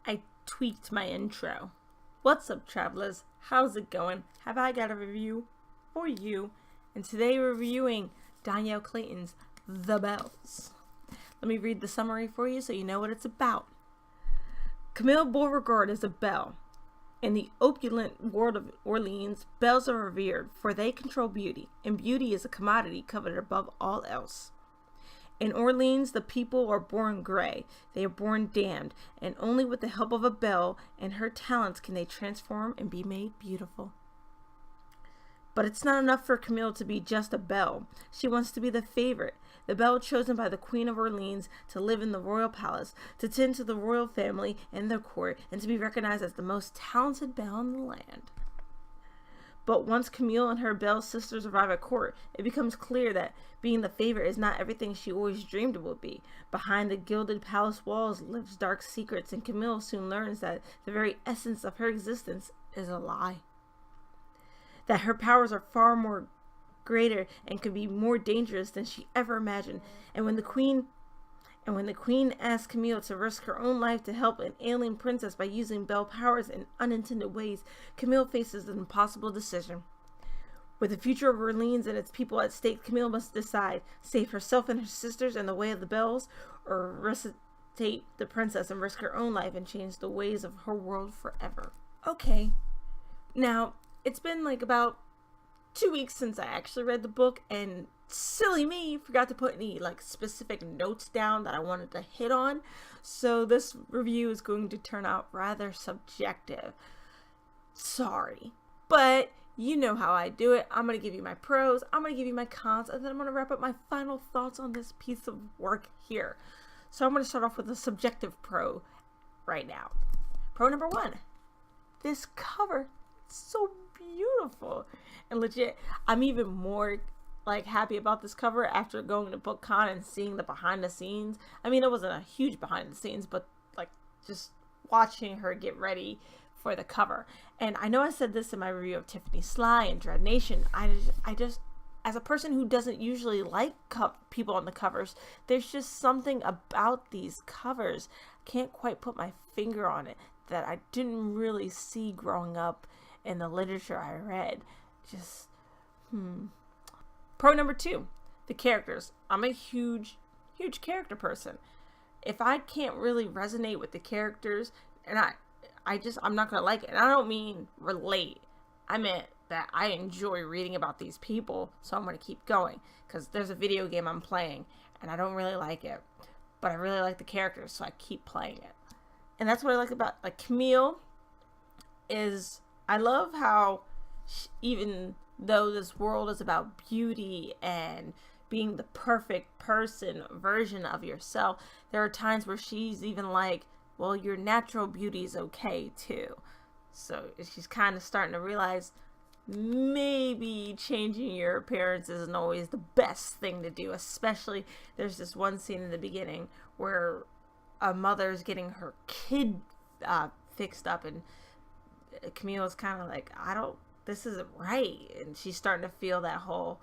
I tweaked my intro. What's up, travelers? How's it going? Have I got a review for you? And today we're reviewing Dhonielle Clayton's The Bells. Let me read the summary for you so you know what it's about. Camille Beauregard is a belle. In the opulent world of Orleans, belles are revered, for they control beauty, and beauty is a commodity coveted above all else. In Orleans, the people are born gray, they are born damned, and only with the help of a belle and her talents can they transform and be made beautiful. But it's not enough for Camille to be just a belle. She wants to be the favorite, the belle chosen by the Queen of Orleans to live in the royal palace, to tend to the royal family and their court, and to be recognized as the most talented belle in the land. But once Camille and her belle sisters arrive at court, it becomes clear that being the favorite is not everything she always dreamed it would be. Behind the gilded palace walls lives dark secrets, and Camille soon learns that the very essence of her existence is a lie. That her powers are far more greater and could be more dangerous than she ever imagined. And when the queen asks Camille to risk her own life to help an alien princess by using belle powers in unintended ways, Camille faces an impossible decision. With the future of Orleans and its people at stake, Camille must decide: save herself and her sisters in the way of the bells, or resuscitate the princess and risk her own life and change the ways of her world forever. Okay, now it's been like about 2 weeks since I actually read the book, and silly me, forgot to put any specific notes down that I wanted to hit on. So this review is going to turn out rather subjective. Sorry. But you know how I do it. I'm going to give you my pros, I'm going to give you my cons, and then I'm going to wrap up my final thoughts on this piece of work here. So I'm going to start off with a subjective pro right now. Pro number 1. This cover is so beautiful. And legit, I'm even more happy about this cover after going to BookCon and seeing the behind the scenes. I mean, it wasn't a huge behind the scenes, but just watching her get ready for the cover. And I know I said this in my review of Tiffany Sly and Dread Nation. I just as a person who doesn't usually like people on the covers, there's just something about these covers, I can't quite put my finger on it, that I didn't really see growing up in the literature I read. Pro number 2, the characters. I'm a huge character person. If I can't really resonate with the characters, and I'm not gonna like it. And I don't mean relate. I meant that I enjoy reading about these people, so I'm gonna keep going. Because there's a video game I'm playing, and I don't really like it, but I really like the characters, so I keep playing it. And that's what I like about Camille. I love how even though this world is about beauty and being the perfect person version of yourself, there are times where she's even like, well, your natural beauty is okay too. So she's kind of starting to realize maybe changing your appearance isn't always the best thing to do. Especially there's this one scene in the beginning where a mother's getting her kid fixed up, and Camille's kind of like, this isn't right. And she's starting to feel that whole,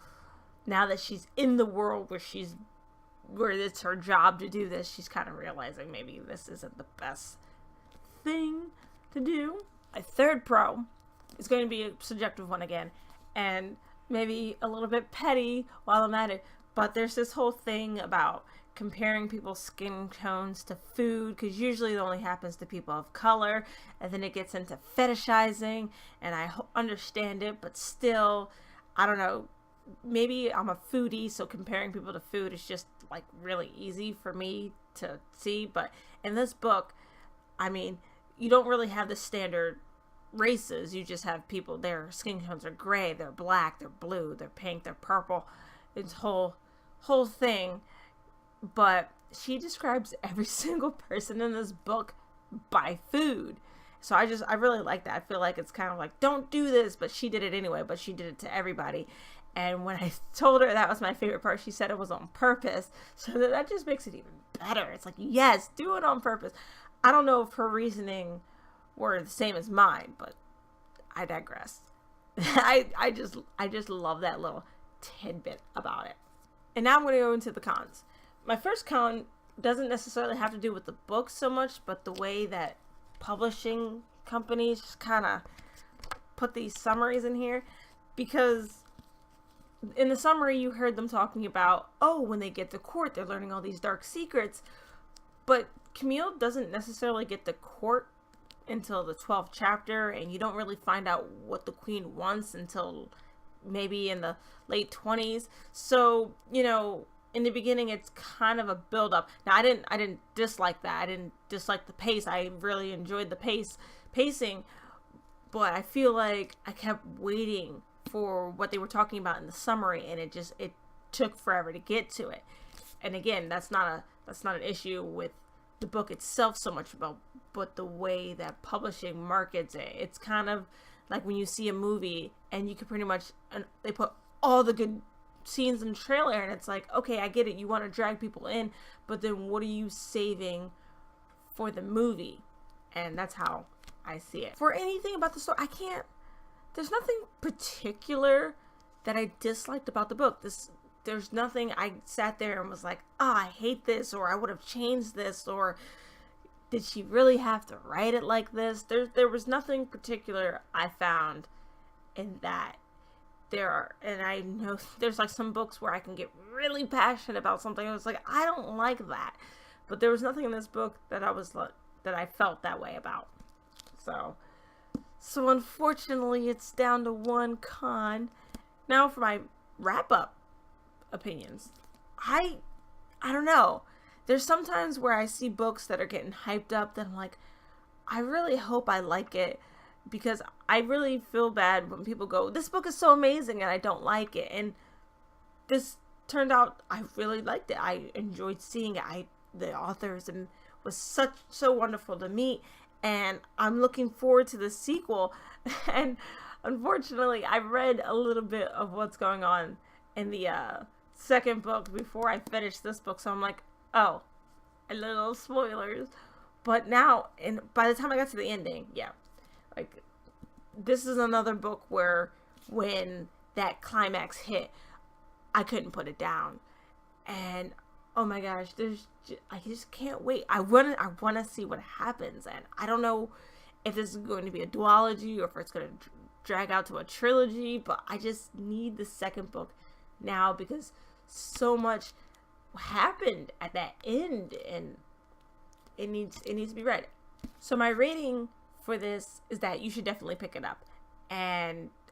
now that she's in the world where it's her job to do this, she's kind of realizing maybe this isn't the best thing to do. A third pro is going to be a subjective one again, and maybe a little bit petty while I'm at it, but there's this whole thing about comparing people's skin tones to food, because usually it only happens to people of color, and then it gets into fetishizing, and I understand it, but still, I don't know, maybe I'm a foodie, so comparing people to food is just really easy for me to see. But in this book, I mean, you don't really have the standard races. You just have people, their skin tones are gray, they're black, they're blue, they're pink, they're purple. It's whole thing. But she describes every single person in this book by food. So I really like that. I feel like it's kind of don't do this, but she did it anyway, but she did it to everybody. And when I told her that was my favorite part, she said it was on purpose. So that just makes it even better. It's yes, do it on purpose. I don't know if her reasoning were the same as mine, but I digress. I just love that little tidbit about it. And now I'm going to go into the cons. My first con doesn't necessarily have to do with the book so much, but the way that publishing companies just kind of put these summaries in here, because in the summary you heard them talking about, oh, when they get to court they're learning all these dark secrets, but Camille doesn't necessarily get to court until the 12th chapter, and you don't really find out what the queen wants until maybe in the late 20s. So, you know, in the beginning it's kind of a build up. Now I didn't dislike that. I didn't dislike the pace. I really enjoyed the pacing, but I feel like I kept waiting for what they were talking about in the summary, and it took forever to get to it. And again, that's not an issue with the book itself so much about, but the way that publishing markets it. It's kind of like when you see a movie and you can pretty much, and they put all the good scenes in the trailer, and it's like, okay, I get it, you want to drag people in, but then what are you saving for the movie? And that's how I see it. For anything about the story, there's nothing particular that I disliked about the book. There's nothing I sat there and was like, oh, I hate this, or I would have changed this, or did she really have to write it like this? There was nothing particular I found in that. And I know there's like some books where I can get really passionate about something. I was like, I don't like that. But there was nothing in this book that I felt that way about. So unfortunately, it's down to one con. Now for my wrap-up opinions. I don't know. There's sometimes where I see books that are getting hyped up that I'm like, I really hope I like it, because I really feel bad when people go, this book is so amazing, and I don't like it. And this turned out I really liked it. I enjoyed seeing it. The authors was so wonderful to meet, and I'm looking forward to the sequel. And unfortunately, I read a little bit of what's going on in the second book before I finished this book, so I'm like, oh, a little spoilers. But now, and by the time I got to the ending, yeah, like, this is another book where when that climax hit, I couldn't put it down. And oh my gosh, I just can't wait. I want to see what happens, and I don't know if this is going to be a duology or if it's going to drag out to a trilogy, but I just need the second book now, because so much happened at that end, and it needs to be read. So my rating for this is that you should definitely pick it up,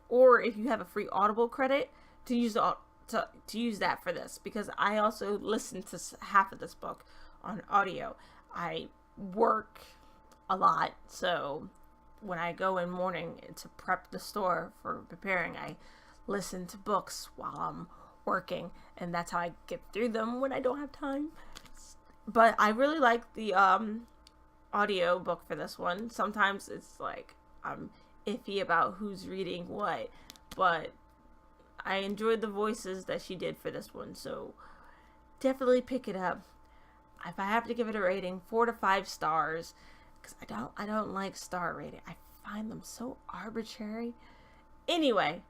or if you have a free Audible credit, to use that for this, because I also listened to half of this book on audio. I work a lot, so when I go in morning to prep the store for preparing, I listen to books while I'm working, and that's how I get through them when I don't have time. But I really like the audio book for this one. Sometimes it's like I'm iffy about who's reading what, but I enjoyed the voices that she did for this one, so definitely pick it up. If I have to give it a rating, 4 to 5 stars, because I don't like star rating. I find them so arbitrary. Anyway,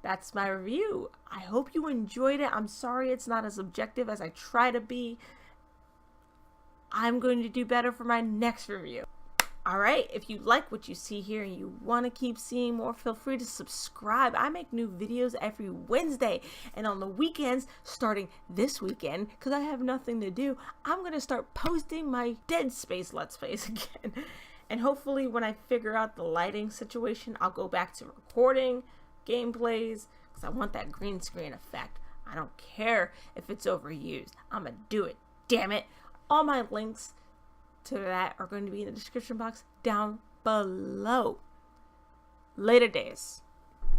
that's my review. I hope you enjoyed it. I'm sorry it's not as objective as I try to be. I'm going to do better for my next review. Alright, if you like what you see here and you want to keep seeing more, feel free to subscribe. I make new videos every Wednesday, and on the weekends, starting this weekend, because I have nothing to do, I'm going to start posting my Dead Space Let's Plays again. And hopefully when I figure out the lighting situation, I'll go back to recording gameplays, because I want that green screen effect. I don't care if it's overused. I'm going to do it. Damn it. All my links to that are going to be in the description box down below. Later days.